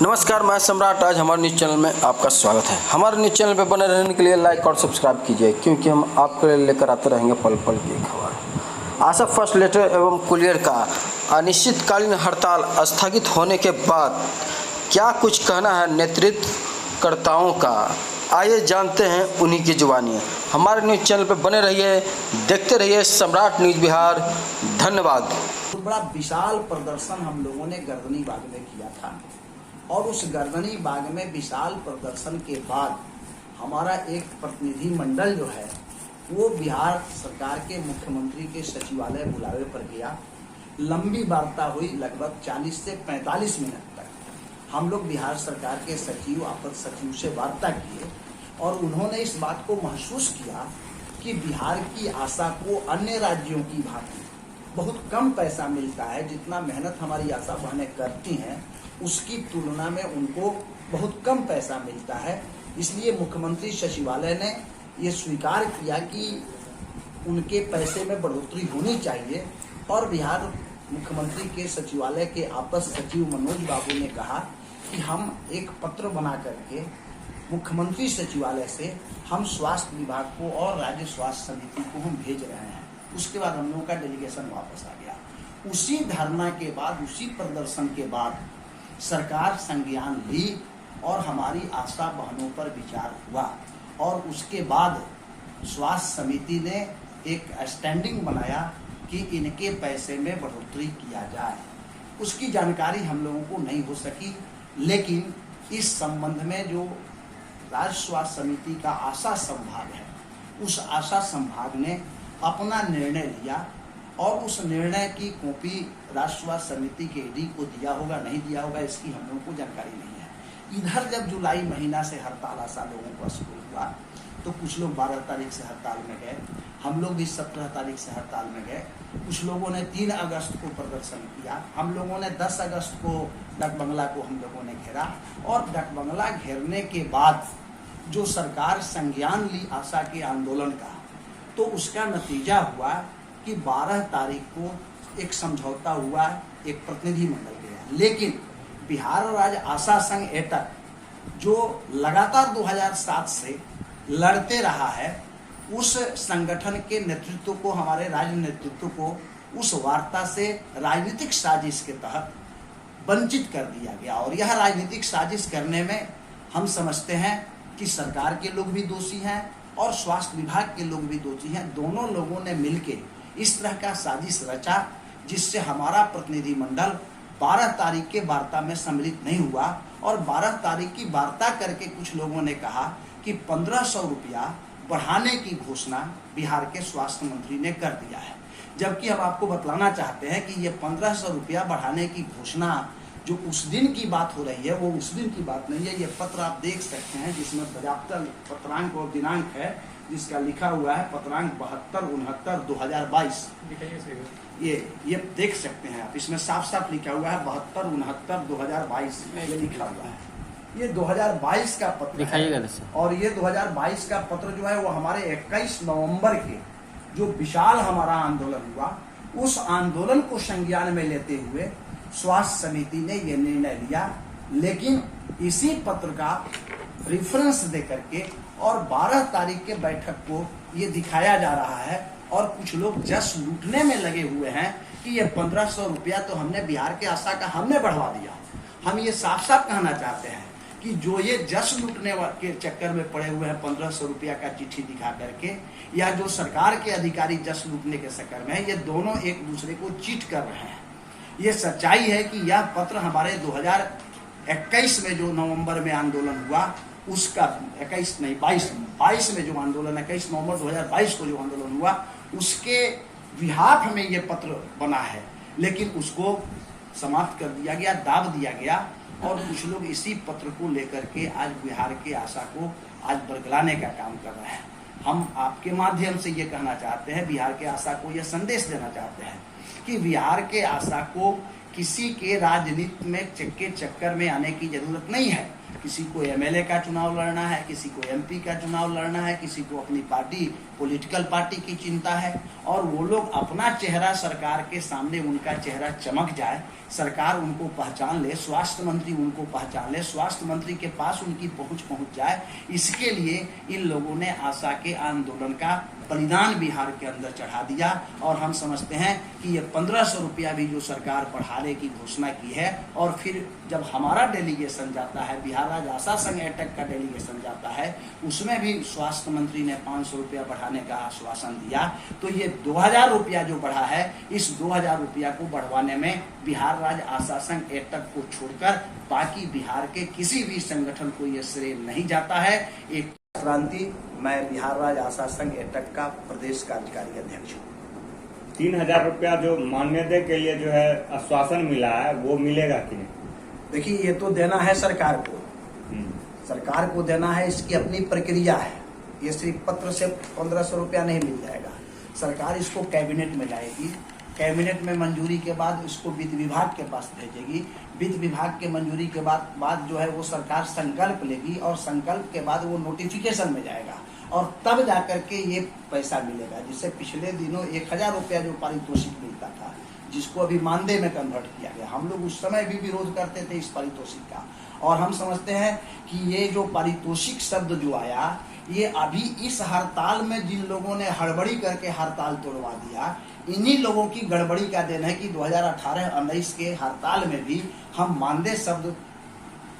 नमस्कार, मैं सम्राट। आज हमारे न्यूज़ चैनल में आपका स्वागत है। हमारे न्यूज़ चैनल पर बने रहने के लिए लाइक और सब्सक्राइब कीजिए, क्योंकि हम आपके लिए लेकर आते रहेंगे पल पल की खबर। आशा फर्स्ट लेटर एवं कुलियर का अनिश्चितकालीन हड़ताल स्थगित होने के बाद क्या कुछ कहना है नेतृत्वकर्ताओं का, आइए जानते हैं उन्हीं की जुबानी। हमारे न्यूज़ चैनल पर बने रहिए, देखते रहिए सम्राट न्यूज़ बिहार। धन्यवाद। बड़ा विशाल प्रदर्शन हम लोगों ने गर्दनी बाग में किया था और उस गर्दनी बाग में विशाल प्रदर्शन के बाद हमारा एक प्रतिनिधि मंडल जो है वो बिहार सरकार के मुख्यमंत्री के सचिवालय बुलावे पर गया। लंबी वार्ता हुई, लगभग 40 से 45 मिनट तक हम लोग बिहार सरकार के सचिव अपर सचिव से वार्ता किए और उन्होंने इस बात को महसूस किया कि बिहार की आशा को अन्य राज्यों की भांति बहुत कम पैसा मिलता है। जितना मेहनत हमारी आशा बहनें करती हैं उसकी तुलना में उनको बहुत कम पैसा मिलता है। इसलिए मुख्यमंत्री सचिवालय ने ये स्वीकार किया कि उनके पैसे में बढ़ोतरी होनी चाहिए और बिहार मुख्यमंत्री के सचिवालय के अपर सचिव मनोज बाबू ने कहा कि हम एक पत्र बना करके मुख्यमंत्री सचिवालय से हम स्वास्थ्य विभाग को और राज्य स्वास्थ्य समिति को हम भेज रहे हैं। उसके बाद हम लोगों का डेलीगेशन वापस आ गया। उसी धरना के बाद, उसी प्रदर्शन के बाद सरकार संज्ञान ली और हमारी आशा बहनों पर विचार हुआ और उसके बाद स्वास्थ्य समिति ने एक स्टैंडिंग बनाया कि इनके पैसे में बढ़ोतरी किया जाए। उसकी जानकारी हम लोगों को नहीं हो सकी, लेकिन इस संबंध में जो राज्य स्वास्थ्य समिति का आशा संभाग है, उस आशा संभाग ने अपना निर्णय लिया और उस निर्णय की कॉपी राष्ट्र स्वास्थ्य समिति के ईडी को दिया होगा, नहीं दिया होगा, इसकी हम लोगों को जानकारी नहीं है। इधर जब जुलाई महीना से हड़ताल आशा लोगों को शुरू हुआ तो कुछ लोग 12 तारीख से हड़ताल में गए, हम लोग भी 17 तारीख से हड़ताल में गए। कुछ लोगों ने 3 अगस्त को प्रदर्शन किया, हम लोगों ने 10 अगस्त को डाक बंगला को हम लोगों ने घेरा और डाक बंगला घेरने के बाद जो सरकार संज्ञान ली आशा के आंदोलन का, तो उसका नतीजा हुआ कि 12 तारीख को एक समझौता हुआ, एक प्रतिनिधि मंडल गया। लेकिन बिहार राज्य आशा संघ एटक जो लगातार 2007 से लड़ते रहा है, उस संगठन के नेतृत्व को, हमारे राज्य नेतृत्व को उस वार्ता से राजनीतिक साजिश के तहत वंचित कर दिया गया। और यह राजनीतिक साजिश करने में हम समझते हैं कि सरकार के लोग भी दोषी हैं और स्वास्थ्य विभाग के लोग भी दोषी हैं। दोनों लोगों ने मिलकर इस तरह का साजिश रचा जिससे हमारा प्रतिनिधि मंडल 12 तारीख के वार्ता में सम्मिलित नहीं हुआ और 12 तारीख की वार्ता करके कुछ लोगों ने कहा कि 1500 रुपया बढ़ाने की घोषणा बिहार के स्वास्थ्य मंत्री ने कर दिया है। जबकि हम आपको बतलाना चाहते हैं कि ये 1500 रुपया बढ़ाने की घोषणा जो उस दिन की बात हो रही है वो उस दिन की बात नहीं है। ये पत्र आप देख सकते हैं जिसमें पर्याप्त पत्रांक और दिनांक है, जिसका लिखा हुआ है पत्रांक 72/69/2022। ये देख सकते हैं आप, इसमें साफ साफ लिखा हुआ है 72/69/2022 ये लिखा हुआ है। ये 2022 का पत्र है और ये 2022 का पत्र जो है वो हमारे 21 नवंबर के जो विशाल हमारा आंदोलन हुआ, उस आंदोलन को संज्ञान में लेते हुए स्वास्थ्य समिति ने यह निर्णय लिया। लेकिन इसी पत्र का रेफरेंस दे करके और 12 तारीख के बैठक को ये दिखाया जा रहा है और कुछ लोग जश लूटने में लगे हुए हैं कि ये 1500 रुपया तो हमने बिहार के आशा का हमने बढ़वा दिया। हम ये साफ साफ कहना चाहते हैं कि जो ये जश लूटने के चक्कर में पड़े हुए हैं 1500 रुपया का चिट्ठी दिखा करके, या जो सरकार के अधिकारी जश लूटने के चक्कर में है, ये दोनों एक दूसरे को चीट कर रहे हैं। ये सच्चाई है कि यह पत्र हमारे 2021 में जो नवंबर में आंदोलन हुआ उसका 22 में जो आंदोलन, 21 नवंबर 2022 को जो आंदोलन हुआ उसके विहाफ में ये पत्र बना है, लेकिन उसको समाप्त कर दिया गया, दाब दिया गया और कुछ लोग इसी पत्र को लेकर के आज बिहार के आशा को आज बरगलाने का काम कर रहे हैं। हम आपके माध्यम से ये कहना चाहते हैं, बिहार के आशा को यह संदेश देना चाहते हैं कि बिहार के आशा को किसी के राजनीति में के चक्कर में आने की जरूरत नहीं है। किसी को एमएलए का चुनाव लड़ना है, किसी को एमपी का चुनाव लड़ना है, किसी को अपनी पार्टी पॉलिटिकल पार्टी की चिंता है, और वो लोग अपना चेहरा सरकार के सामने, उनका चेहरा चमक जाए, सरकार उनको पहचान ले, स्वास्थ्य मंत्री उनको पहचान ले, स्वास्थ्य मंत्री के पास उनकी पहुंच जाए। इसके लिए इन लोगों ने आशा के आंदोलन का बलिदान बिहार के अंदर चढ़ा दिया। और हम समझते हैं कि ये 1500 रुपया भी जो सरकार बढ़ाने की घोषणा की है, और फिर जब हमारा डेलीगेशन जाता है, बिहार राज्य आशा संघ एटक का डेलीगेशन जाता है, उसमें भी स्वास्थ्य मंत्री ने 500 रुपया बढ़ाने का आश्वासन दिया। तो ये 2000 रुपया जो बढ़ा है, इस 2000 रुपया को बढ़वाने में बिहार राज्य आशा संघ एटक को छोड़कर बाकी बिहार के किसी भी संगठन को ये श्रेय नहीं जाता है। एक क्रांति, मैं बिहार राज्य आशा संघ एटक का प्रदेश कार्यकारी अध्यक्ष हूँ। 3000 रुपया जो मान्यता के लिए जो है आश्वासन मिला है, वो मिलेगा कि नहीं? देखिए, ये तो देना है सरकार को, सरकार को देना है, इसकी अपनी प्रक्रिया है। ये सिर्फ पत्र से 1500 रुपया नहीं मिल जाएगा। सरकार इसको कैबिनेट में लाएगी, कैबिनेट में मंजूरी के बाद इसको वित्त विभाग के पास भेजेगी, वित्त विभाग के मंजूरी के बाद जो है वो सरकार संकल्प लेगी, और संकल्प के बाद वो नोटिफिकेशन में जाएगा, और तब जाकर के ये पैसा मिलेगा। जिससे पिछले दिनों 1000 रुपया जो पारितोषिक मिलता था, जिसको अभी मानदेय में कन्वर्ट किया गया, हम लोग उस समय भी विरोध करते थे इस पारितोषिक का। और हम समझते हैं कि ये जो पारितोषिक शब्द जो आया, ये अभी इस हड़ताल में जिन लोगों ने हड़बड़ी करके हड़ताल तोड़वा दिया, इन्हीं लोगों की गड़बड़ी का देन है कि 2018-19 के हड़ताल में भी हम मानदेय शब्द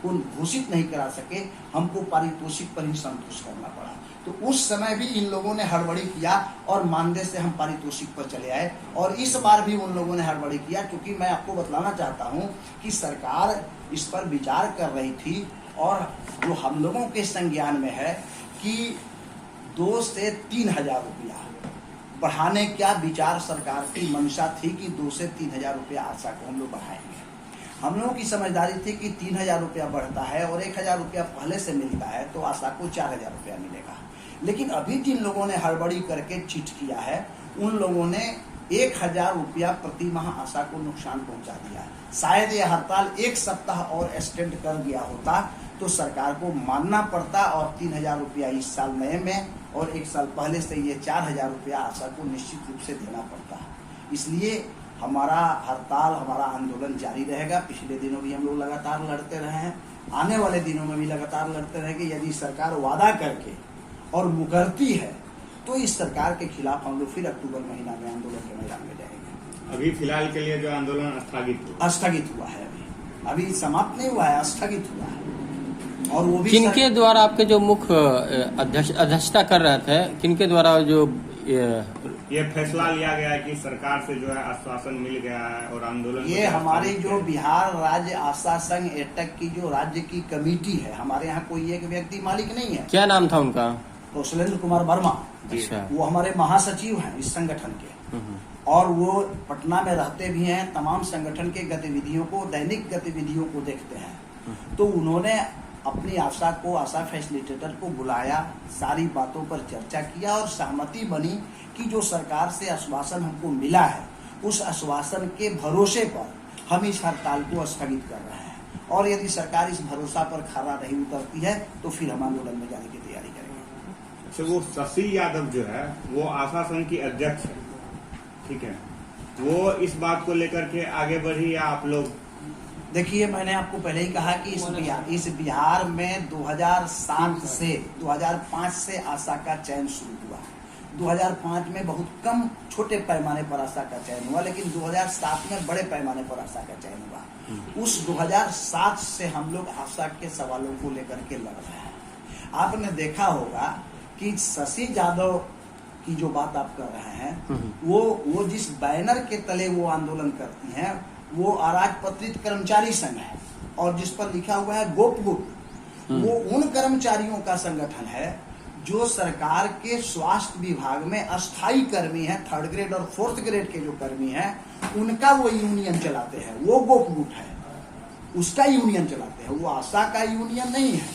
को घोषित नहीं करा सके, हमको पारितोषिक पर ही संतोष करना पड़ा। तो उस समय भी इन लोगों ने हड़बड़ी किया और मानदेय से हम पारितोषिक पर चले आए, और इस बार भी उन लोगों ने हड़बड़ी किया। क्योंकि मैं आपको बतलाना चाहता हूं कि सरकार इस पर विचार कर रही थी, और जो हम लोगों के संज्ञान में है कि 2 से 3000 रुपया बढ़ाने का विचार सरकार की मंशा थी कि 2 से 3000 रुपया आशा को हम लोग बढ़ाएंगे। हम लोगों की समझदारी थी कि 3000 रुपया बढ़ता है और 1000 रुपया पहले से मिलता है, तो आशा को 4000 रुपया मिलेगा। लेकिन अभी जिन लोगों ने हड़बड़ी करके चिट किया है, उन लोगों ने 1000 रुपया प्रति माह आशा को नुकसान पहुंचा दिया। शायद ये हड़ताल 1 सप्ताह और एक्सटेंड कर दिया होता तो सरकार को मानना पड़ता, और 3000 रुपया इस साल नए में, और 1 साल पहले से ये 4000 रुपया आशा को निश्चित रूप से देना पड़ता। इसलिए हमारा हड़ताल, हमारा आंदोलन जारी रहेगा। पिछले दिनों भी हम लोग लगातार लड़ते रहे हैं, आने वाले दिनों में भी लगातार लड़ते रहेंगे। यदि सरकार वादा करके और मुकरती है तो इस सरकार के खिलाफ हम लोग फिर अक्टूबर महीना में आंदोलन के मैदान में जाएंगे। अभी फिलहाल के लिए जो आंदोलन स्थगित हुआ है, अभी समाप्त नहीं हुआ है, स्थगित हुआ है। और वो भी किनके द्वारा, आपके जो मुख्य अध्यक्षता कर रहे थे, किनके द्वारा जो ये फैसला लिया गया है कि सरकार से जो है आश्वासन मिल गया है और आंदोलन, ये हमारी जो बिहार राज्य आशा संघ एटक की जो राज्य की कमेटी है, हमारे यहाँ कोई एक व्यक्ति मालिक नहीं है। क्या नाम था उनका? कौशलेंद्र कुमार वर्मा। अच्छा। वो हमारे महासचिव हैं इस संगठन के, और वो पटना में रहते भी हैं, तमाम संगठन के गतिविधियों को, दैनिक गतिविधियों को देखते हैं। तो उन्होंने अपनी आशा को, आशा फैसिलिटेटर को बुलाया, सारी बातों पर चर्चा किया, और सहमति बनी कि जो सरकार से आश्वासन हमको मिला है, उस आश्वासन के भरोसे पर हम इस हड़ताल को स्थगित कर रहे हैं। और यदि सरकार इस भरोसा पर खरा नहीं उतरती है तो फिर हम आंदोलन में जाने की तैयारी करेंगे। अच्छा, वो शशि यादव जो है वो आशा संघ की अध्यक्ष है, ठीक है, वो इस बात को लेकर के आगे बढ़ी या आप लोग? देखिए, मैंने आपको पहले ही कहा कि इस बिहार में 2007 से 2005 से आशा का चयन शुरू हुआ। 2005 में बहुत कम छोटे पैमाने पर आशा का चयन हुआ, लेकिन 2007 में बड़े पैमाने पर आशा का चयन हुआ। उस 2007 से हम लोग आशा के सवालों को लेकर के लड़ रहे हैं। आपने देखा होगा कि शशि यादव की जो बात आप कर रहे हैं, वो जिस बैनर के तले वो आंदोलन करती हैं, वो अराजपत्रित कर्मचारी संघ है, और जिस पर लिखा हुआ है गोपगुप्त, वो उन कर्मचारियों का संगठन है जो सरकार के स्वास्थ्य विभाग में अस्थायी कर्मी हैं, 3rd ग्रेड और 4th ग्रेड के जो कर्मी हैं, उनका वो यूनियन चलाते हैं। वो गोपगुप्त है, उसका यूनियन चलाते हैं, वो आशा का यूनियन नहीं है।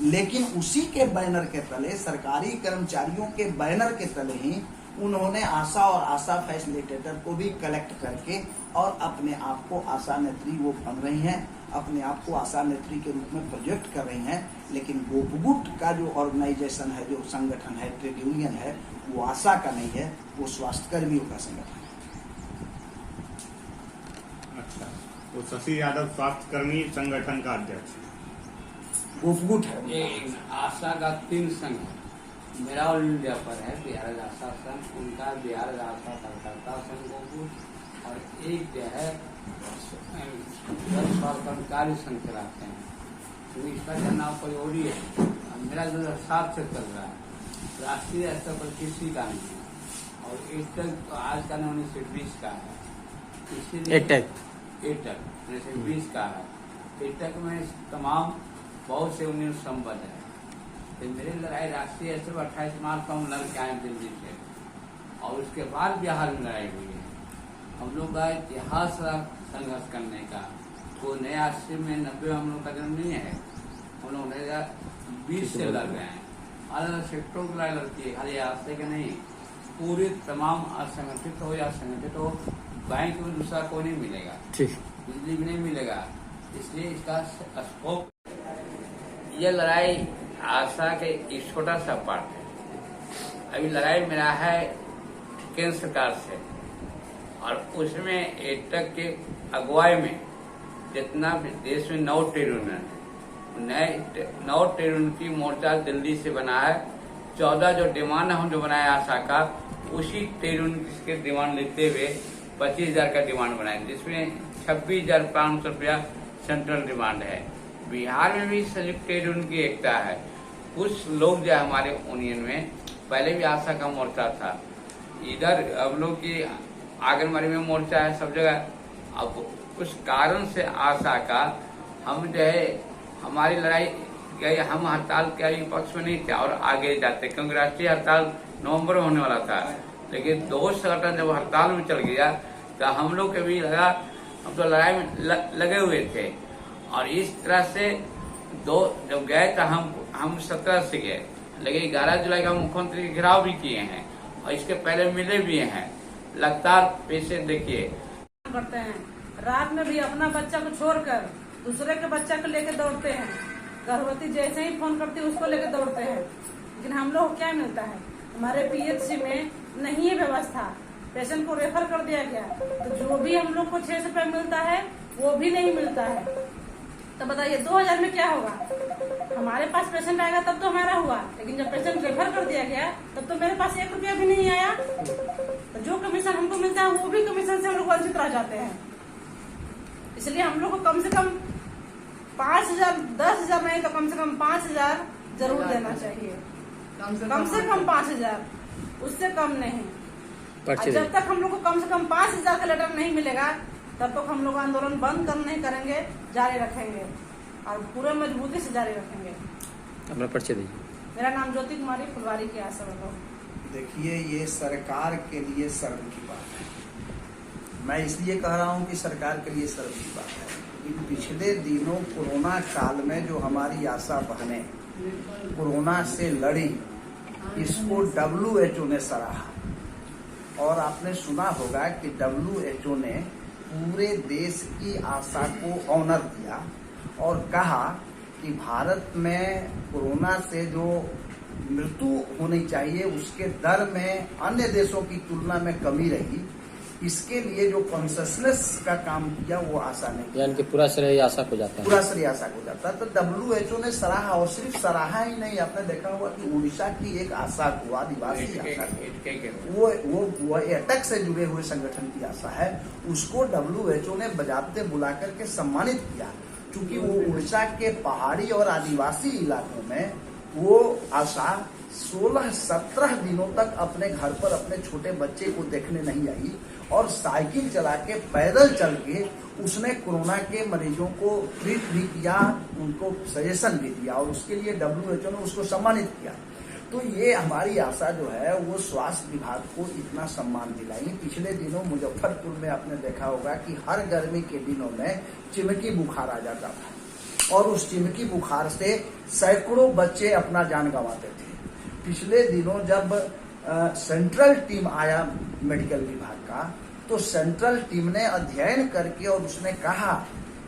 लेकिन उसी के बैनर के तले, सरकारी कर्मचारियों के बैनर के तले ही उन्होंने आशा और आशा फैसिलिटेटर को भी कलेक्ट करके और अपने आप को आशा नेत्री वो बन रही हैं, अपने आप को आशा नेत्री के रूप में प्रोजेक्ट कर रही हैं। लेकिन गोपगुट का जो ऑर्गेनाइजेशन है, जो संगठन है, ट्रेड यूनियन है, वो आशा का नहीं है, वो स्वास्थ्य कर्मियों का संगठन है। अच्छा, तो शशि यादव स्वास्थ्य कर्मी संगठन का अध्यक्ष है। गोपगुट है। ये आशा का 3 संघ है। मेरा ऑल इंडिया पर है बिहार आशा संघ, उनका बिहार आशा कार्यकर्ता संघ गोपगुट, और एक जो है कर्मचारी संघ चलाते हैं। तो इसका जो नाम पयोरी है, मेरा 2007 से चल रहा है। राष्ट्रीय स्तर पर किसी का नहीं है, और एक तक आज का 1920 का है, इसीलिए एटक 1920 का है। एटक में तमाम बहुत से यूनियन संबद्ध है। तो मेरी लड़ाई राष्ट्रीय स्तर पर 28 मार्च को हम लड़ के आए दिल्ली से, और उसके बाद बिहार में लड़ाई हुई है। हम लोग का इतिहास रहा संघर्ष करने का। तो नया 80 में 90 हम लोग का जन्म नहीं है। हम लोग 2020 से लड़ रहे हैं, अलग अलग सेक्टरों की लड़ाई लड़ती है, खाली रास्ते के नहीं। पूरे तमाम असंगठित हो या संगठित हो, बैंक में दूसरा कोई नहीं मिलेगा, बिजली भी नहीं मिलेगा। इसलिए इसका स्कोप, ये लड़ाई आशा के एक छोटा सा पार्ट है। अभी लड़ाई मेरा है केंद्र सरकार से, और उसमें एटक के अगुवाई में जितना भी देश में 9 ट्रेड यूनियन है, 9 ट्रेड यूनियन की मोर्चा दिल्ली से बना है। 14 जो डिमांड हम जो बनाए आशा का, उसी ट्रेड यूनियन के डिमांड लेते हुए 25,000 का डिमांड बनाए, जिसमें 26,500 रुपया सेंट्रल डिमांड है। बिहार में भी संयुक्त ट्रेड यूनियन की एकता है। कुछ लोग जो है हमारे यूनियन में पहले भी आशा का मोर्चा था, इधर हम लोग की आंगनबाड़ी में मोर्चा है, सब जगह। अब कुछ कारण से आशा का हम जो है, हमारी लड़ाई गई, हम हड़ताल के पक्ष में नहीं थे और आगे जाते, क्योंकि राष्ट्रीय हड़ताल नवंबर में होने वाला था। लेकिन 2 संगठन जब हड़ताल में चल गया तो हम लोग के भी लगा, हम तो लड़ाई में लगे हुए थे। और इस तरह से जब गए तो हम 17 से गए, लेकिन 11 जुलाई का मुख्यमंत्री घेराव भी किए हैं, और इसके पहले मिले भी हैं। लगातार पैसे देखिए करते हैं, रात में भी अपना बच्चा को छोड़कर दूसरे के बच्चा को लेकर दौड़ते हैं। गर्भवती जैसे ही फोन करती है उसको लेकर दौड़ते हैं। लेकिन हम लोग को क्या मिलता है, हमारे पीएचसी में नहीं है व्यवस्था, पेशेंट को रेफर कर दिया गया, तो जो भी हम लोग को 600 रुपये मिलता है वो भी नहीं मिलता है। तो बताइए 2000 में क्या होगा? हमारे पास पेशेंट आएगा तब तो हमारा हुआ, लेकिन जब पेशेंट रेफर कर दिया गया तब तो मेरे पास 1 रुपया भी नहीं आया। तो जो कमीशन हमको मिलता है वो भी कमीशन से हम लोग वंचित रह जाते हैं। इसलिए हम लोग को कम से कम 5,000, 10,000 नहीं तो कम से कम 5,000 जरूर देना चाहिए। कम से कम 5,000, उससे कम नहीं। जब तक हम लोग को कम से कम 5,000 का लेटर नहीं मिलेगा तब तक हम लोग आंदोलन बंद कर नहीं करेंगे, जारी रखेंगे, और पूरे मजबूती से जारी रखेंगे। अपना परिचय दीजिए। मेरा नाम ज्योति कुमारी, फुलवारी की आशा वालों। देखिए, ये सरकार के लिए शर्म की बात है। मैं इसलिए कह रहा हूँ कि सरकार के लिए शर्म की बात है कि पिछले दिनों कोरोना काल में जो हमारी आशा बहनें कोरोना से लड़ी, इसको WHO ने सराहा। और आपने सुना होगा कि WHO ने पूरे देश की आशा को ऑनर दिया और कहा कि भारत में कोरोना से जो मृत्यु होनी चाहिए उसके दर में अन्य देशों की तुलना में कमी रही। इसके लिए जो कॉन्शसनेस का काम किया वो आशा ने किया, यानी कि पूरा श्रेय आशा को जाता है। पूरा श्रेय आशा को जाता है। तो WHO ने सराहा, और सिर्फ सराहा ही नहीं, आपने देखा होगा कि उड़ीसा की एक आशा को, आदिवासी आशा को, वो एटक से जुड़े हुए संगठन की आशा है, उसको WHO ने बजाते बुला करके सम्मानित किया। क्योंकि वो उड़ीसा के पहाड़ी और आदिवासी इलाकों में वो आशा 16-17 दिनों तक अपने घर पर अपने छोटे बच्चे को देखने नहीं आई, और साइकिल चला के, पैदल चल के उसने कोरोना के मरीजों को ट्रीट भी किया, उनको सजेशन भी दिया, और उसके लिए WHO ने उसको सम्मानित किया। तो ये हमारी आशा जो है वो स्वास्थ्य विभाग को इतना सम्मान दिलाई। पिछले दिनों मुजफ्फरपुर में आपने देखा होगा कि हर गर्मी के दिनों में चिमकी बुखार आ जाता था, और उस चिमकी बुखार से सैकड़ों बच्चे अपना जान गंवाते थे। पिछले दिनों जब सेंट्रल टीम आया मेडिकल विभाग का, तो सेंट्रल टीम ने अध्ययन करके और उसने कहा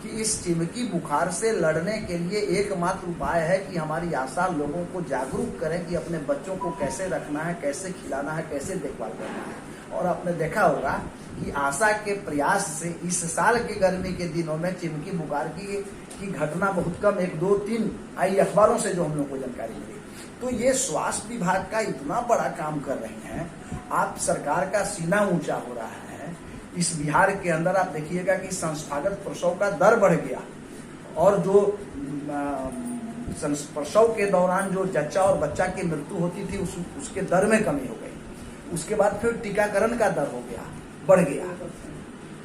कि इस चिमकी बुखार से लड़ने के लिए एकमात्र उपाय है कि हमारी आशा लोगों को जागरूक करें कि अपने बच्चों को कैसे रखना है, कैसे खिलाना है, कैसे देखभाल करना है। और आपने देखा होगा कि आशा के प्रयास से इस साल के गर्मी के दिनों में चिमकी बुखार की घटना बहुत कम 1, 2, 3 आई अखबारों से जो हम लोग को जानकारी मिली। तो ये स्वास्थ्य विभाग का इतना बड़ा काम कर रहे हैं, आप सरकार का सीना ऊंचा हो रहा है। इस बिहार के अंदर आप देखिएगा कि संस्थागत प्रसव का दर बढ़ गया और जो प्रसव के दौरान जो जच्चा और बच्चा की मृत्यु होती थी उसके दर में कमी हो गई। उसके बाद फिर टीकाकरण का दर हो गया, बढ़ गया,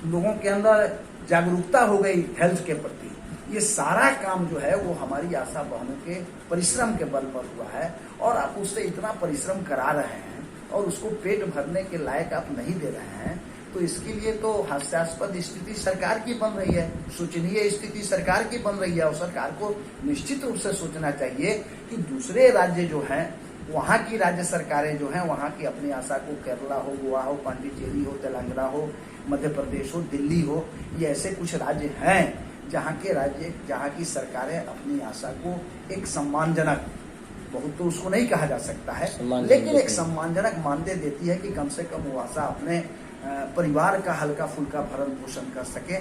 लोगों के अंदर जागरूकता हो गई हेल्थ के प्रति। ये सारा काम जो है वो हमारी आशा बहनों के परिश्रम के बल पर हुआ है और आप उससे इतना परिश्रम करा रहे हैं और उसको पेट भरने के लायक आप नहीं दे रहे हैं, तो इसके लिए तो हास्यास्पद स्थिति सरकार की बन रही है, शोचनीय स्थिति सरकार की बन रही है। और सरकार को निश्चित रूप से सोचना चाहिए कि दूसरे राज्य जो हैं, वहाँ की राज्य सरकारें जो हैं, वहाँ की अपनी आशा को, केरला हो, गोवा हो, पांडिचेरी हो, तेलंगाना हो, मध्य प्रदेश हो, दिल्ली हो, ये ऐसे कुछ राज्य हैं जहाँ की सरकारें अपनी आशा को एक सम्मानजनक, बहुत तो उसको नहीं कहा जा सकता है, लेकिन एक सम्मानजनक मानदेय देती है कि कम से कम वो आशा अपने परिवार का हल्का फुल्का भरण पोषण कर सके।